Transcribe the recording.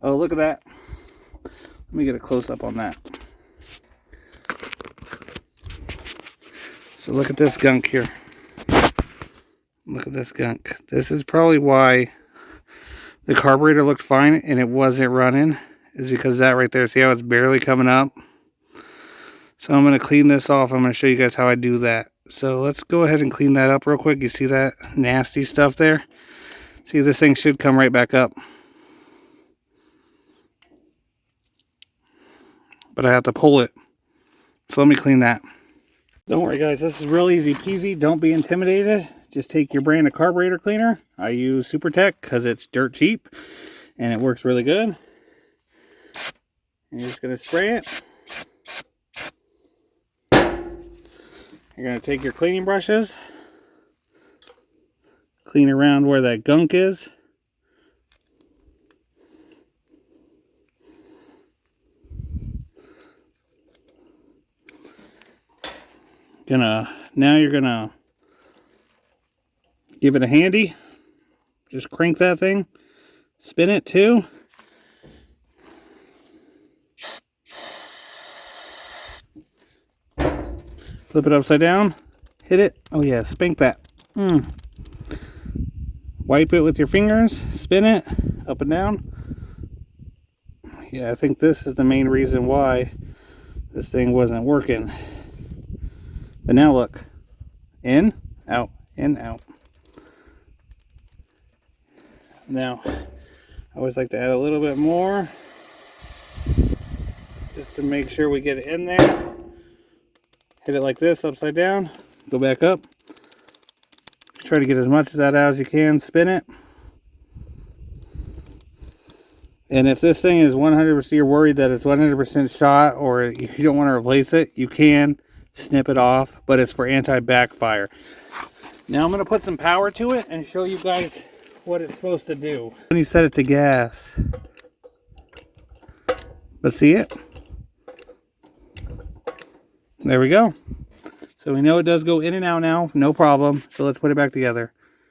Oh, look at that. Let me get a close-up on that. So look at this gunk here. Look at this gunk. This is probably why the carburetor looked fine and it wasn't running. Is because that right there. See how it's barely coming up? So I'm going to clean this off. I'm going to show you guys how I do that. So let's go ahead and clean that up real quick. You see that nasty stuff there? See, this thing should come right back up. But I have to pull it. So let me clean that. Don't worry guys, this is real easy peasy. Don't be intimidated. Just take your brand of carburetor cleaner. I use SuperTech because it's dirt cheap and it works really good. And you're just going to spray it. You're going to take your cleaning brushes, clean around where that gunk is. Now you're gonna give it a handy. Just crank that thing, spin it too. Flip it upside down, hit it. Oh yeah, spank that. Wipe it with your fingers, spin it up and down. Yeah, I think this is the main reason why this thing wasn't working. But now look, in, out, in, out. Now, I always like to add a little bit more, just to make sure we get it in there. Hit it like this, upside down, go back up. Try to get as much of that out as you can, spin it. And if this thing is 100%, you're worried that it's 100% shot or you don't want to replace it, you can snip it off, but it's for anti-backfire. Now I'm going to put some power to it and show you guys what it's supposed to do. When you set it to gas, but see it? There we go. So we know it does go in and out now, no problem. So let's put it back together.